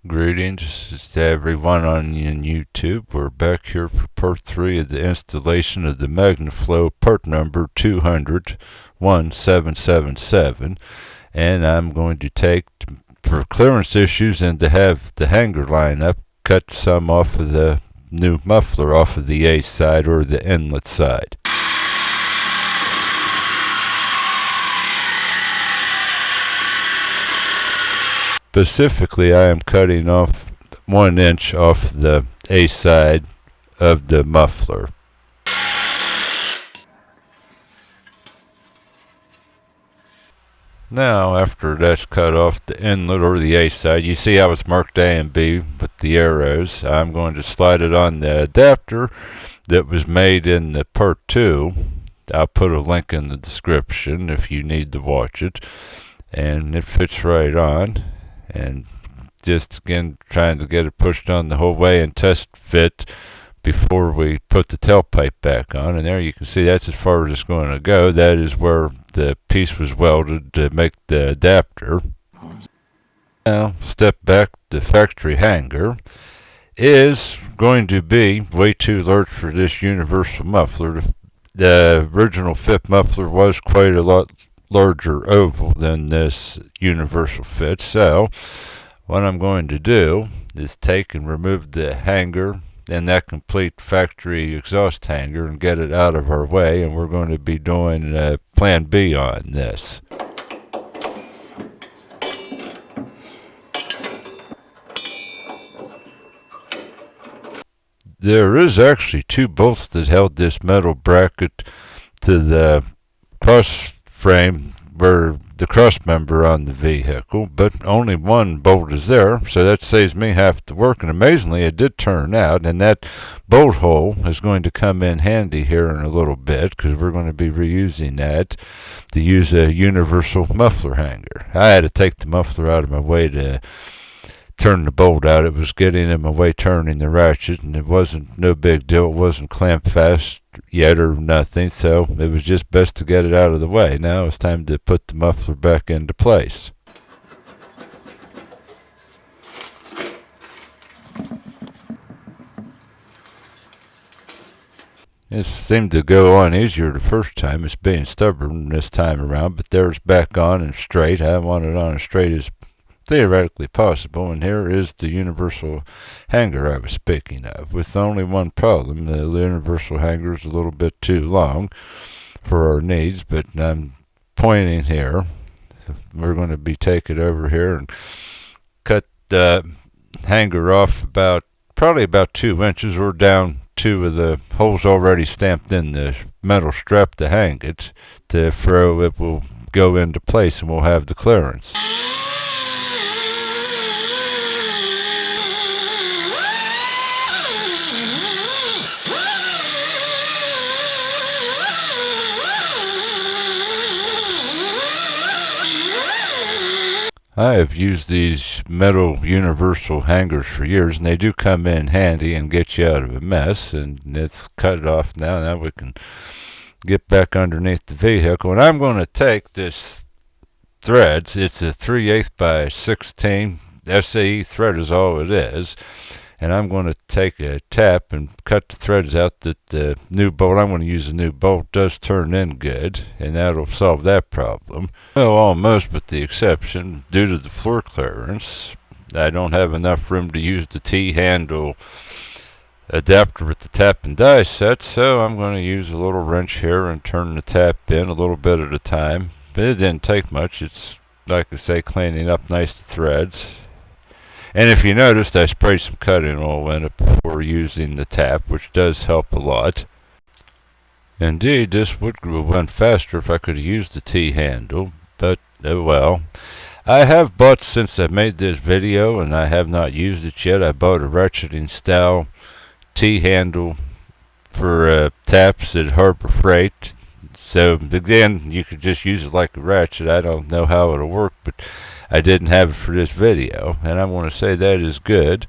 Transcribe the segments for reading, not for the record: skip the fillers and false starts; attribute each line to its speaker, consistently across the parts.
Speaker 1: Greetings to everyone on YouTube. We're back here for part 3 of the installation of the MagnaFlow part number 200-1777. And I'm going to take, for clearance issues and to have the hanger line up, cut some off of the new muffler off of the A side or the inlet side. Specifically, I am cutting off 1 inch off the A side of the muffler. Now, after that's cut off the inlet or the A side, you see how it's marked A and B with the arrows. I'm going to slide it on the adapter that was made in the part 2. I'll put a link in the description if you need to watch it. And it fits right on. And just again trying to get it pushed on the whole way and test fit before we put the tailpipe back on. And there you can see that's as far as it's going to go. That is where the piece was welded to make the adapter. Now step back. The factory hanger is going to be way too large for this universal muffler. The original fit muffler was quite a lot larger oval than this universal fit. So what I'm going to do is take and remove the hanger and that complete factory exhaust hanger and get it out of our way, and we're going to be doing plan B on this. There is actually 2 bolts that held this metal bracket to the cross frame where the cross member on the vehicle, but only 1 bolt is there, so that saves me half the work. And amazingly, it did turn out, and that bolt hole is going to come in handy here in a little bit because we're going to be reusing that to use a universal muffler hanger. I had to take the muffler out of my way to turn the bolt out. It was getting in my way turning the ratchet, and it wasn't no big deal. It wasn't clamped fast yet or nothing, so it was just best to get it out of the way. Now it's time to put the muffler back into place. It seemed to go on easier the first time. It's being stubborn this time around, but there's back on and straight. I want it on as straight as theoretically possible, and here is the universal hanger I was speaking of, with only one problem. The universal hanger is a little bit too long for our needs, but I'm pointing here. We're going to be taking over here and cut the hanger off probably about 2 inches, or down 2 of the holes already stamped in the metal strap to hang it. To throw it will go into place and we'll have the clearance. I have used these metal universal hangers for years, and they do come in handy and get you out of a mess. And it's cut off now. Now we can get back underneath the vehicle. And I'm going to take this threads. It's a 3/8 by 16 SAE thread is all it is. And I'm going to take a tap and cut the threads out that the new bolt, I'm going to use a new bolt, does turn in good, and that'll solve that problem. Well, almost, but the exception, due to the floor clearance, I don't have enough room to use the T-handle adapter with the tap and die set, so I'm going to use a little wrench here and turn the tap in a little bit at a time. But it didn't take much. It's, like I say, cleaning up nice the threads. And if you noticed, I sprayed some cutting oil in it before using the tap, which does help a lot. Indeed, this would have went faster if I could have used the T-handle, but oh well. I have bought, since I made this video, and I have not used it yet, I bought a ratcheting style T-handle for taps at Harbor Freight. So again, you could just use it like a ratchet. I don't know how it'll work, but I didn't have it for this video, and I want to say that is good.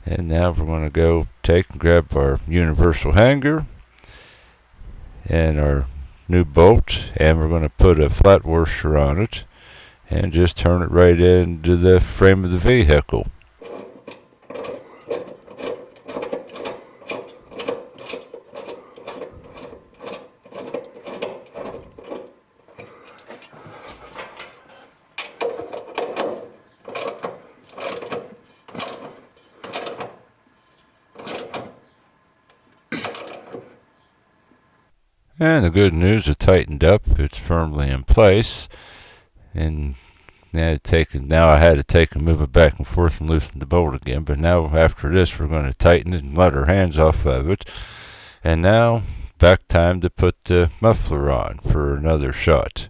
Speaker 1: And now we're going to go take and grab our universal hanger and our new bolt, and we're going to put a flat washer on it and just turn it right into the frame of the vehicle. And the good news, it tightened up. It's firmly in place. And now I had to take and move it back and forth and loosen the bolt again. But now after this, we're going to tighten it and let our hands off of it. And now back time to put the muffler on for another shot.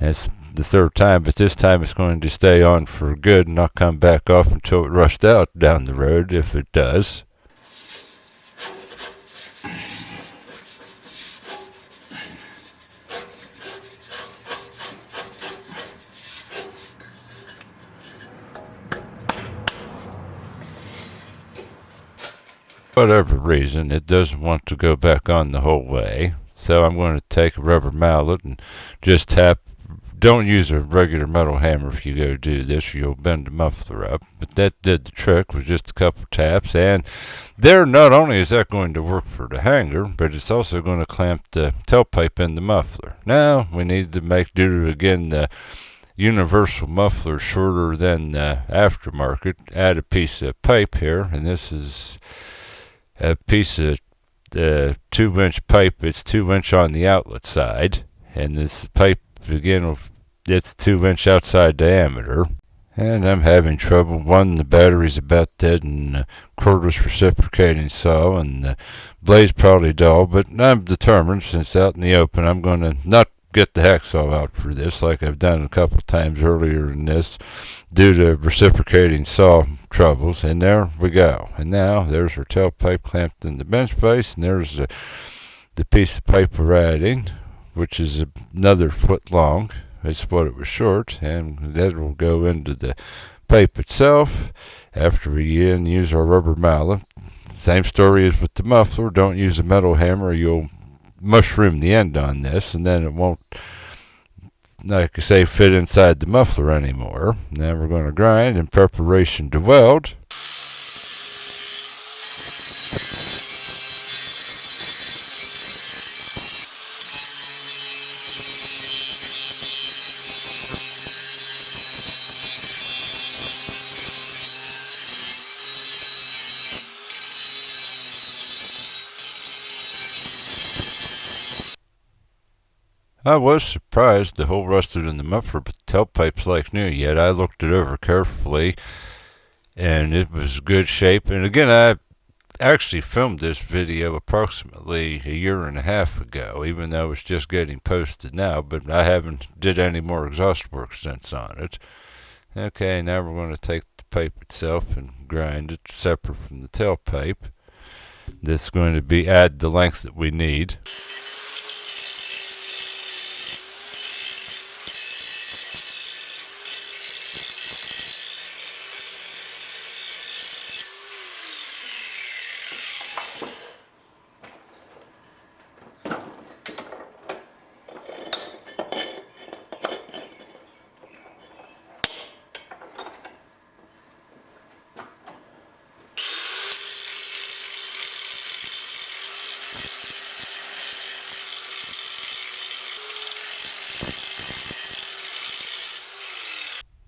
Speaker 1: That's the third time, but this time it's going to stay on for good and not come back off until it rushed out down the road, if it does. Whatever reason, it doesn't want to go back on the whole way. So I'm going to take a rubber mallet and just tap. Don't use a regular metal hammer if you go do this, or you'll bend the muffler up. But that did the trick with just a couple taps. And there, not only is that going to work for the hanger, but it's also going to clamp the tailpipe in the muffler. Now we need to make, due to again the universal muffler shorter than the aftermarket, add a piece of pipe here, and this is a piece of 2-inch pipe. It's 2-inch on the outlet side, and this pipe again, it's 2-inch outside diameter. And I'm having trouble. One, the battery's about dead, and the cordless reciprocating saw, and the blade's probably dull. But I'm determined, since out in the open, I'm going to not get the hacksaw out for this, like I've done a couple times earlier in this, due to reciprocating saw troubles. And there we go. And now there's our tailpipe clamped in the bench vise, and there's the piece of pipe we're adding, which is another foot long. It's what it was short, and that will go into the pipe itself after we use our rubber mallet. Same story as with the muffler. Don't use a metal hammer, you'll mushroom the end on this, and then it won't, like I say, fit inside the muffler anymore. Now we're going to grind in preparation to weld. I was surprised the hole rusted in the muffler, but the tailpipe's like new. Yet I looked it over carefully, and it was good shape. And again, I actually filmed this video approximately a year and a half ago, even though it's just getting posted now. But I haven't did any more exhaust work since on it. Okay, now we're going to take the pipe itself and grind it separate from the tailpipe. This is going to be add the length that we need.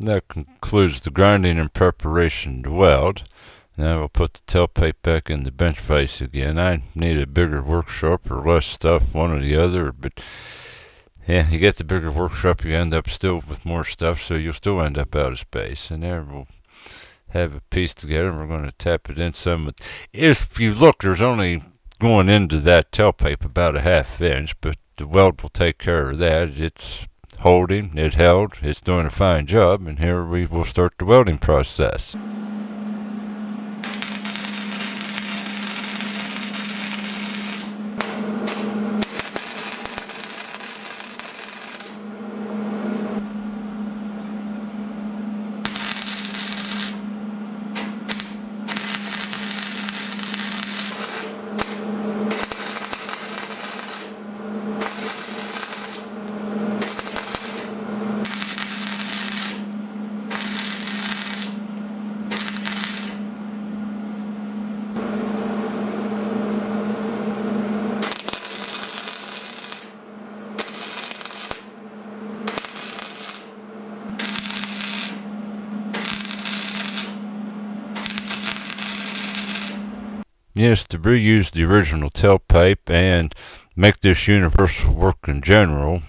Speaker 1: That concludes the grinding in preparation to weld. Now we'll put the tailpipe back in the bench vise again. I need a bigger workshop or less stuff, one or the other. But yeah, you get the bigger workshop, you end up still with more stuff, so you'll still end up out of space. And there we'll have a piece together, and we're going to tap it in some. If you look, there's only going into that tailpipe about a 1/2 inch, but the weld will take care of that. It's holding, it held, it's doing a fine job, and here we will start the welding process. Yes, to reuse the original tailpipe and make this universal work in general,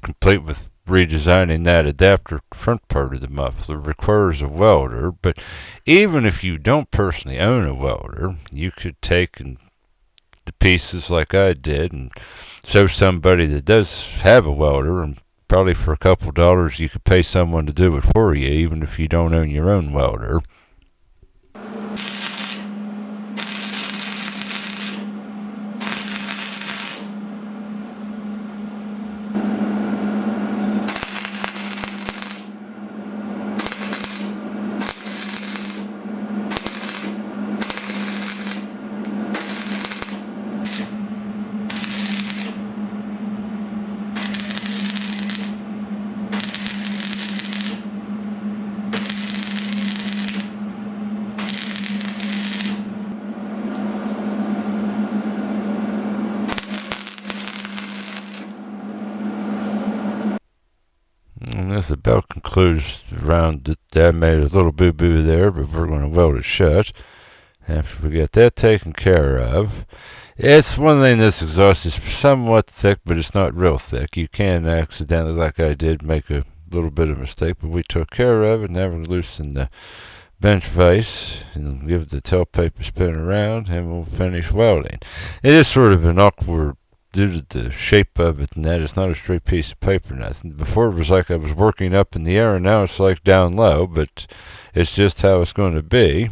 Speaker 1: complete with redesigning that adapter front part of the muffler, requires a welder. But even if you don't personally own a welder, you could take the pieces like I did and show somebody that does have a welder, and probably for a couple dollars you could pay someone to do it for you, even if you don't own your own welder. And this about concludes the round that I made a little boo-boo there, but we're going to weld it shut after we get that taken care of. It's one thing, this exhaust is somewhat thick, but it's not real thick. You can accidentally, like I did, make a little bit of mistake, but we took care of it. Now we're loosen the bench vise and give the tailpipe a spin around, and we'll finish welding. It is sort of an awkward, due to the shape of it, and that it's not a straight piece of paper. Nothing. Before it was like I was working up in the air, and now it's like down low, but it's just how it's going to be.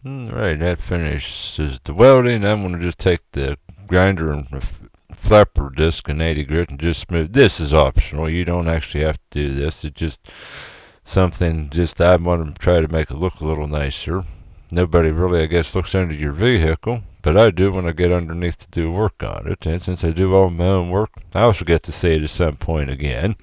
Speaker 1: Alright, that finishes the welding. I'm going to just take the grinder and flapper disc and 80 grit and just smooth. This is optional. You don't actually have to do this. It's just something I want to try to make it look a little nicer. Nobody really, I guess, looks under your vehicle, but I do when I get underneath to do work on it. And since I do all my own work, I also get to see it at some point again.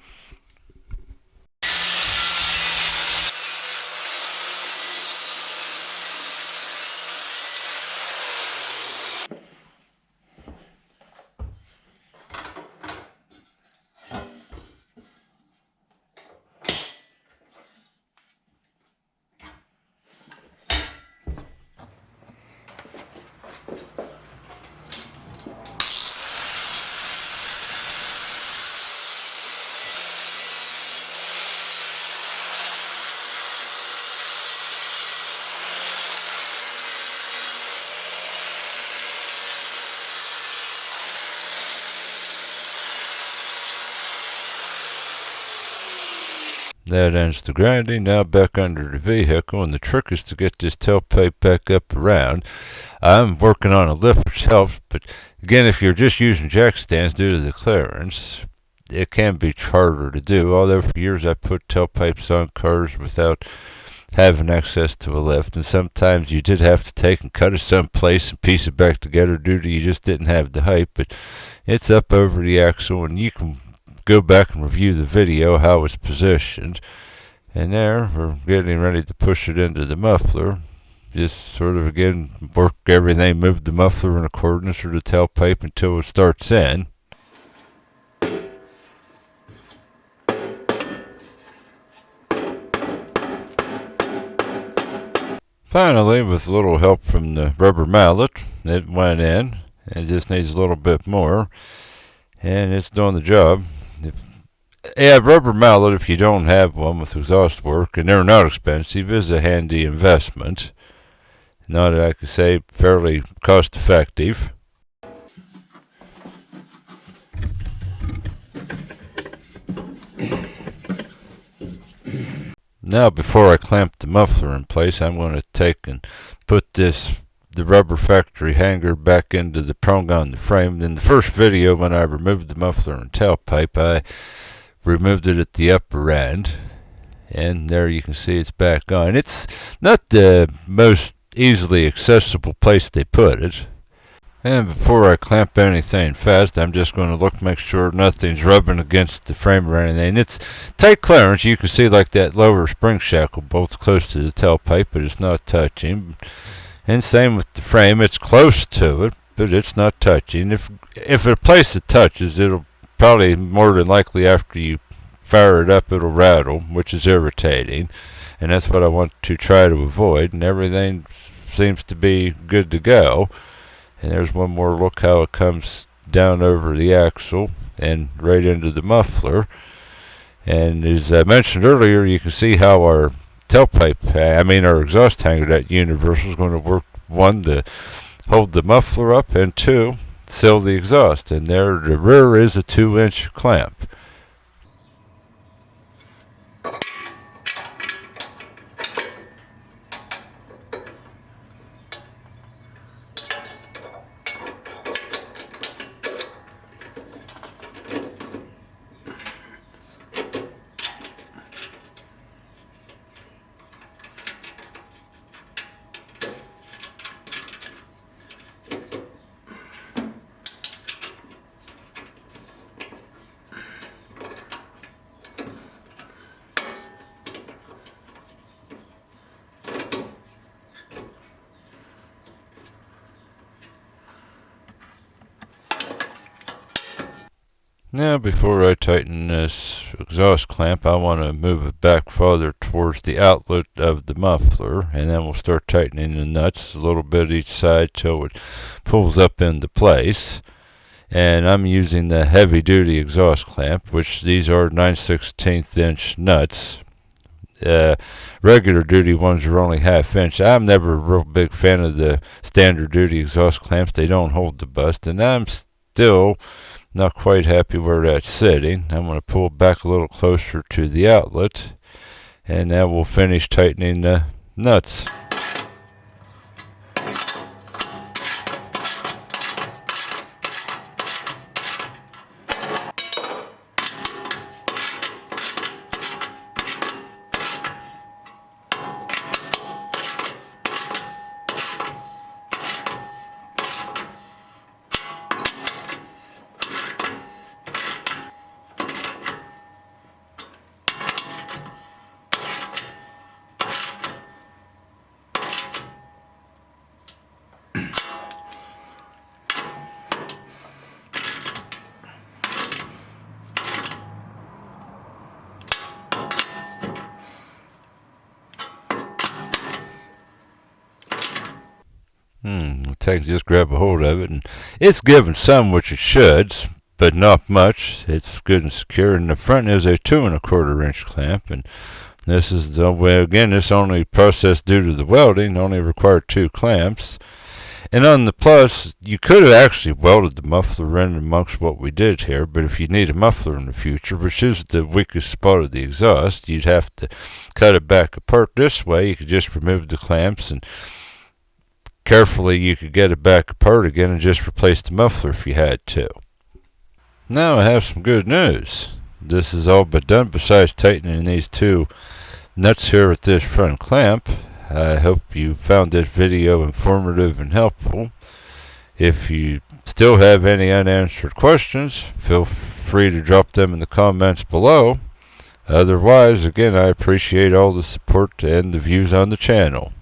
Speaker 1: That ends the grinding. Now back under the vehicle, and the trick is to get this tailpipe back up around. I'm working on a lift which helps, but again, if you're just using jack stands due to the clearance, it can be harder to do. Although for years I put tailpipes on cars without having access to a lift, and sometimes you did have to take and cut it someplace and piece it back together due to you just didn't have the height. But it's up over the axle, and you can go back and review the video how it's positioned. And there, we're getting ready to push it into the muffler. Just sort of again work everything, move the muffler in accordance with the tailpipe until it starts in. Finally, with a little help from the rubber mallet, it went in. It just needs a little bit more, and it's doing the job. Rubber mallet, if you don't have one with exhaust work, and they're not expensive, is a handy investment. Not, I could say, fairly cost effective. Now, before I clamp the muffler in place, I'm going to take and put the rubber factory hanger back into the prong on the frame. In the first video, when I removed the muffler and tailpipe, I removed it at the upper end, and there you can see it's back on. It's not the most easily accessible place they put it. And before I clamp anything fast, I'm just going to make sure nothing's rubbing against the frame or anything. It's tight clearance. You can see like that lower spring shackle bolts close to the tailpipe, but it's not touching. And same with the frame. It's close to it, but it's not touching. If a place it touches, it'll probably more than likely after you fire it up, it'll rattle, which is irritating. And that's what I want to try to avoid. And everything seems to be good to go. And there's one more look how it comes down over the axle and right into the muffler. And as I mentioned earlier, you can see how our our exhaust hanger, that universal, is going to work, one, to hold the muffler up, and two, seal the exhaust. And there, the rear is a 2-inch clamp. Now, before I tighten this exhaust clamp, I want to move it back farther towards the outlet of the muffler, and then we'll start tightening the nuts a little bit each side till it pulls up into place. And I'm using the heavy duty exhaust clamp, which these are 9/16 inch nuts. Regular duty ones are only 1/2 inch. I'm never a real big fan of the standard duty exhaust clamps. They don't hold the bust, and I'm still not quite happy where that's sitting. I'm going to pull back a little closer to the outlet, and now we'll finish tightening the nuts. Just grab a hold of it, and it's giving some, which it should, but not much. It's good and secure. And the front is a 2 1/4 inch clamp, and this is the way, again, this only process due to the welding only required 2 clamps. And on the plus, you could have actually welded the muffler in amongst what we did here, but if you need a muffler in the future, which is the weakest spot of the exhaust, you'd have to cut it back apart. This way, you could just remove the clamps, and carefully you could get it back apart again and just replace the muffler if you had to. Now I have some good news. This is all but done besides tightening these 2 nuts here with this front clamp. I hope you found this video informative and helpful. If you still have any unanswered questions, feel free to drop them in the comments below. Otherwise, again, I appreciate all the support and the views on the channel.